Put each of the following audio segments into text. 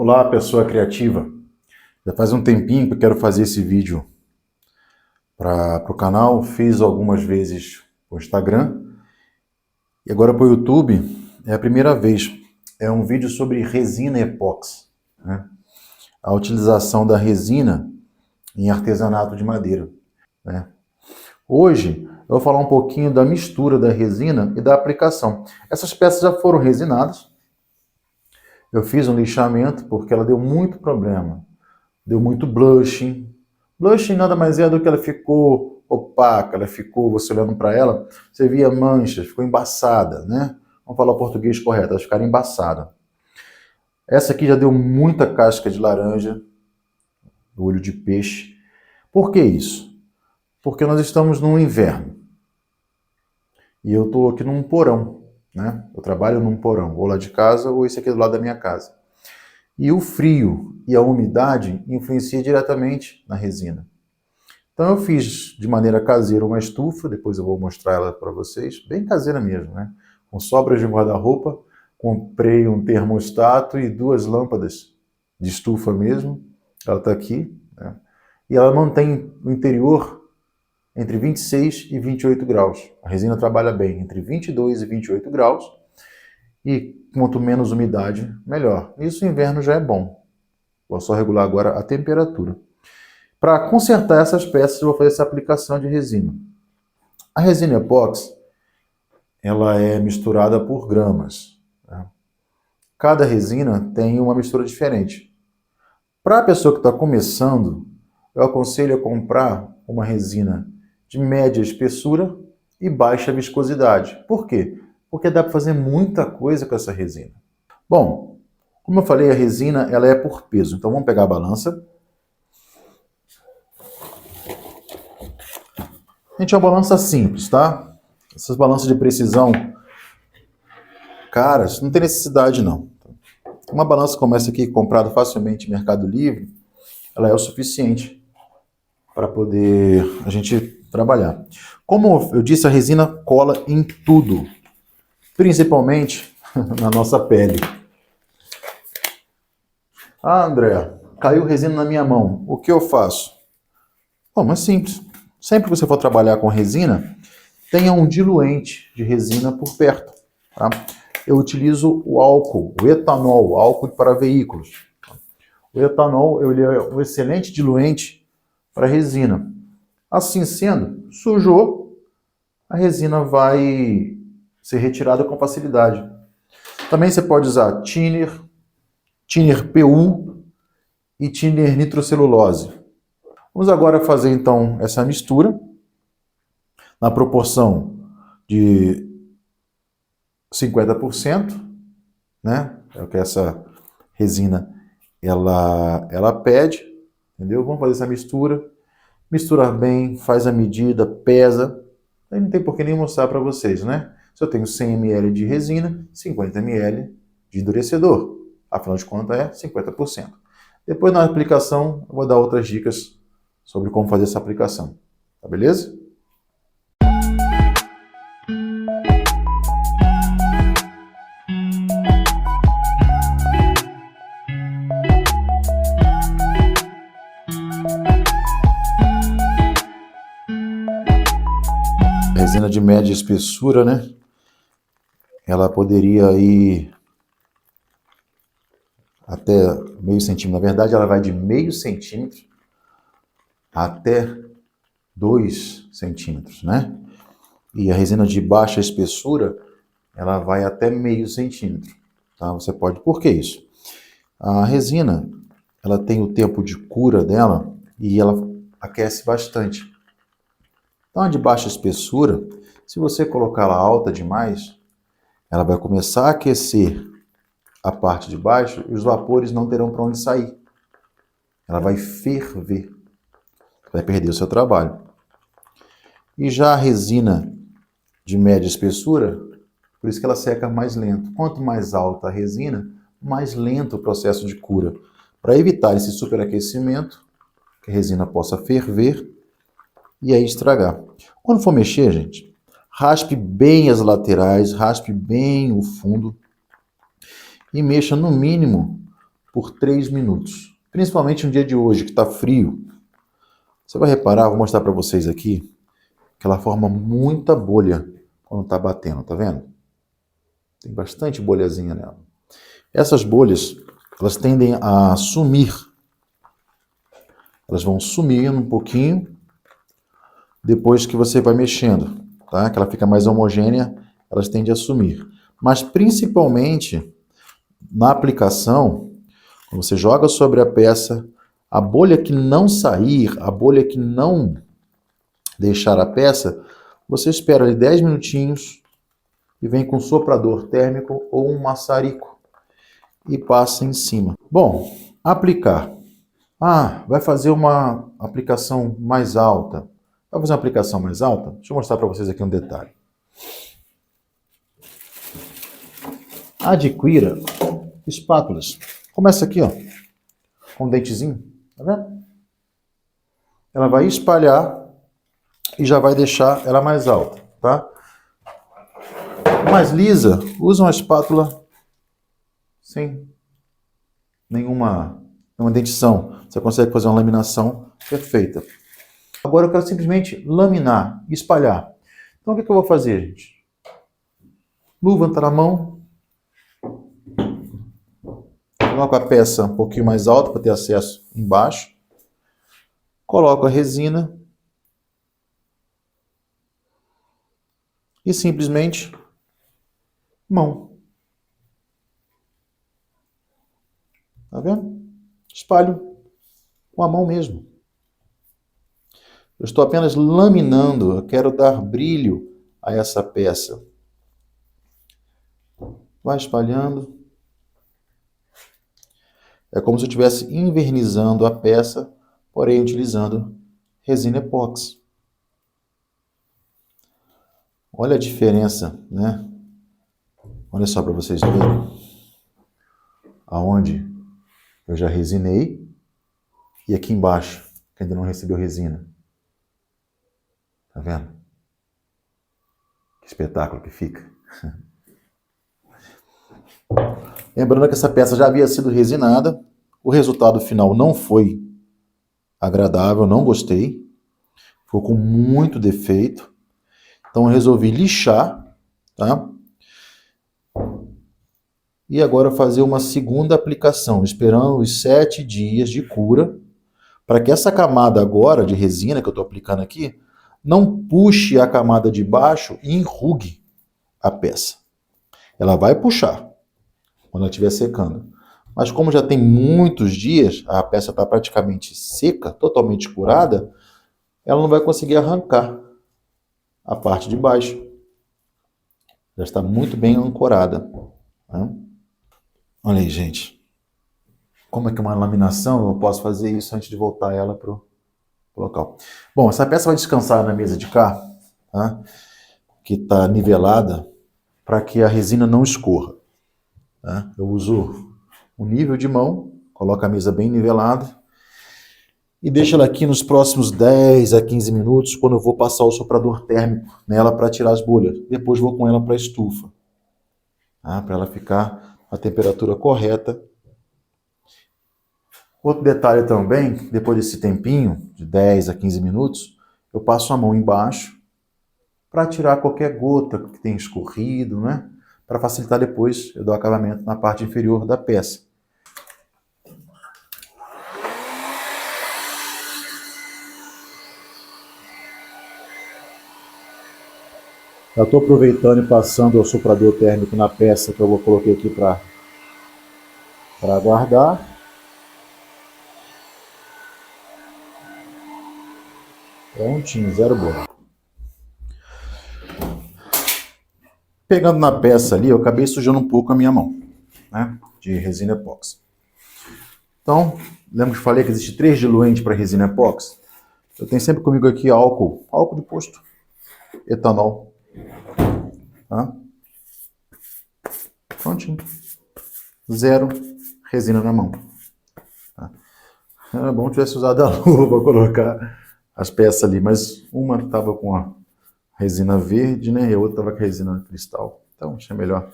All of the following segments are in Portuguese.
Olá, pessoa criativa. Já faz um tempinho que eu quero fazer esse vídeo para o canal. Fiz algumas vezes para o Instagram e agora para o YouTube é a primeira vez. É um vídeo sobre resina epóxi, né? A utilização da resina em artesanato de madeira, né? Hoje eu vou falar um pouquinho da mistura da resina e da aplicação. Essas peças já foram resinadas. Eu fiz um lixamento porque ela deu muito problema. Deu muito blushing. Blushing nada mais é do que ela ficou opaca, ela ficou, você olhando para ela, você via manchas, ficou embaçada, né? Vamos falar o português correto, elas ficaram embaçadas. Essa aqui já deu muita casca de laranja, olho de peixe. Por que isso? Porque nós estamos no inverno. E eu estou aqui num porão, né? Eu trabalho num porão, ou lá de casa, ou esse aqui do lado da minha casa. E o frio e a umidade influenciam diretamente na resina. Então eu fiz de maneira caseira uma estufa, depois eu vou mostrar ela para vocês, bem caseira mesmo, né? Com sobras de guarda-roupa, comprei um termostato e 2 lâmpadas de estufa mesmo. Ela está aqui, né? E ela mantém o interior entre 26 e 28 graus. A resina trabalha bem entre 22 e 28 graus. E quanto menos umidade, melhor. Isso no inverno já é bom. Vou só regular agora a temperatura. Para consertar essas peças, eu vou fazer essa aplicação de resina. A resina epóxi, ela é misturada por gramas, né? Cada resina tem uma mistura diferente. Para a pessoa que está começando, eu aconselho a comprar uma resina de média espessura e baixa viscosidade. Por quê? Porque dá para fazer muita coisa com essa resina. Bom, como eu falei, a resina ela é por peso. Então vamos pegar a balança. Gente, é uma balança simples, tá? Essas balanças de precisão, caras, não tem necessidade não. Uma balança como essa aqui, comprada facilmente no Mercado Livre, ela é o suficiente para poder a gente trabalhar. Como eu disse, a resina cola em tudo, principalmente na nossa pele. Ah, André, caiu resina na minha mão. O que eu faço? Bom, é simples. Sempre que você for trabalhar com resina, tenha um diluente de resina por perto, tá? Eu utilizo o álcool, o etanol, álcool para veículos. O etanol ele é um excelente diluente para resina. Assim sendo, sujou, a resina vai ser retirada com facilidade. Também você pode usar thinner PU e thinner nitrocelulose. Vamos agora fazer então essa mistura na proporção de 50%, né? É o que essa resina ela pede, entendeu? Vamos fazer essa mistura. Misturar bem, faz a medida, pesa. Aí não tem por que nem mostrar para vocês, né? Se eu tenho 100 ml de resina, 50 ml de endurecedor. Afinal de contas é 50%. Depois na aplicação eu vou dar outras dicas sobre como fazer essa aplicação. Tá beleza? Resina de média espessura, né? Ela poderia ir até meio centímetro. Na verdade, ela vai de meio centímetro até 2 centímetros, né? E a resina de baixa espessura, ela vai até meio centímetro, tá? Você pode... Por que isso? A resina, ela tem o tempo de cura dela e ela aquece bastante. Então, a de baixa espessura, se você colocar ela alta demais, ela vai começar a aquecer a parte de baixo e os vapores não terão para onde sair. Ela vai ferver. Vai perder o seu trabalho. E já a resina de média espessura, por isso que ela seca mais lento. Quanto mais alta a resina, mais lento o processo de cura. Para evitar esse superaquecimento, que a resina possa ferver e aí estragar. Quando for mexer, gente, raspe bem as laterais, raspe bem o fundo e mexa no mínimo por 3 minutos. Principalmente no dia de hoje, que está frio. Você vai reparar, vou mostrar para vocês aqui, que ela forma muita bolha quando está batendo, tá vendo? Tem bastante bolhazinha nela. Essas bolhas, elas tendem a sumir. Elas vão sumindo um pouquinho depois que você vai mexendo, tá? Que ela fica mais homogênea, elas tendem a sumir. Mas principalmente na aplicação, quando você joga sobre a peça, a bolha que não sair, a bolha que não deixar a peça, você espera ali 10 minutinhos e vem com um soprador térmico ou um maçarico e passa em cima. Bom, aplicar. Ah, vai fazer uma aplicação mais alta. Vai fazer uma aplicação mais alta? Deixa eu mostrar para vocês aqui um detalhe. Adquira espátulas. Começa aqui, ó, com um dentezinho, tá vendo? Ela vai espalhar e já vai deixar ela mais alta, tá? Mais lisa, usa uma espátula sem nenhuma dentição. Você consegue fazer uma laminação perfeita. Agora eu quero simplesmente laminar, espalhar. Então o que eu vou fazer, gente? Luva está na mão. Coloco a peça um pouquinho mais alta para ter acesso embaixo. Coloco a resina. E simplesmente mão. Tá vendo? Espalho com a mão mesmo. Eu estou apenas laminando, eu quero dar brilho a essa peça. Vai espalhando. É como se eu estivesse envernizando a peça, porém utilizando resina epóxi. Olha a diferença, né? Olha só para vocês verem. Aonde eu já resinei e aqui embaixo, que ainda não recebeu resina. Tá vendo? Que espetáculo que fica. Lembrando que essa peça já havia sido resinada, o resultado final não foi agradável, não gostei, ficou com muito defeito, então eu resolvi lixar, tá? E agora fazer uma segunda aplicação, esperando os 7 dias de cura, para que essa camada agora de resina que eu estou aplicando aqui, não puxe a camada de baixo e enrugue a peça. Ela vai puxar quando ela estiver secando. Mas como já tem muitos dias, a peça está praticamente seca, totalmente curada, ela não vai conseguir arrancar a parte de baixo. Já está muito bem ancorada. Né? Olha aí, gente. Como é que é uma laminação? Eu posso fazer isso antes de voltar ela para o local. Bom, essa peça vai descansar na mesa de cá, tá? Que está nivelada, para que a resina não escorra. Tá? Eu uso o nível de mão, coloco a mesa bem nivelada e deixo ela aqui nos próximos 10 a 15 minutos, quando eu vou passar o soprador térmico nela para tirar as bolhas. Depois vou com ela para a estufa, tá? Para ela ficar a temperatura correta. Outro detalhe também, depois desse tempinho, de 10 a 15 minutos, eu passo a mão embaixo para tirar qualquer gota que tenha escorrido, né? Para facilitar depois, eu dou acabamento na parte inferior da peça. Já estou aproveitando e passando o soprador térmico na peça que eu coloquei aqui para guardar. Prontinho, zero bolha. Pegando na peça ali, eu acabei sujando um pouco a minha mão, né, de resina epóxi. Então, lembra que eu falei que existe 3 diluentes para resina epóxi? Eu tenho sempre comigo aqui álcool de posto, etanol. Tá? Prontinho. Zero resina na mão. Tá? Era bom que tivesse usado a luva para colocar as peças ali, mas uma estava com a resina verde, né, e a outra estava com a resina cristal. Então, achei melhor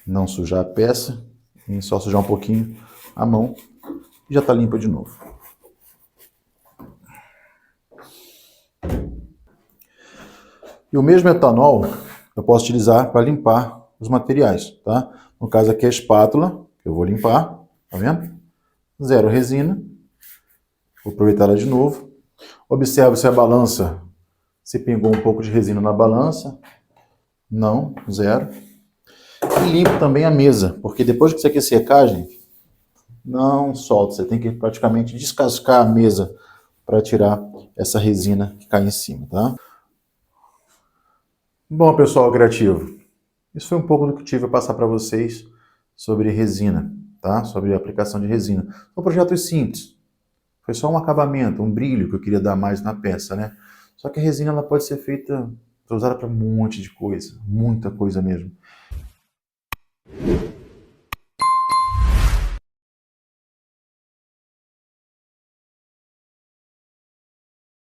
não sujar a peça. E só sujar um pouquinho a mão e já está limpa de novo. E o mesmo etanol eu posso utilizar para limpar os materiais, tá? No caso aqui é a espátula, que eu vou limpar, tá vendo? Zero resina. Vou aproveitar ela de novo. Observe se a balança, se pingou um pouco de resina na balança. Não, zero. E limpo também a mesa, porque depois que você aqui secar, gente, não solta. Você tem que praticamente descascar a mesa para tirar essa resina que cai em cima, tá? Bom, pessoal criativo, isso foi um pouco do que eu tive a passar para vocês sobre resina, tá? Sobre a aplicação de resina. São projetos simples. Foi só um acabamento, um brilho que eu queria dar mais na peça, né? Só que a resina ela pode ser feita, usada para um monte de coisa, muita coisa mesmo.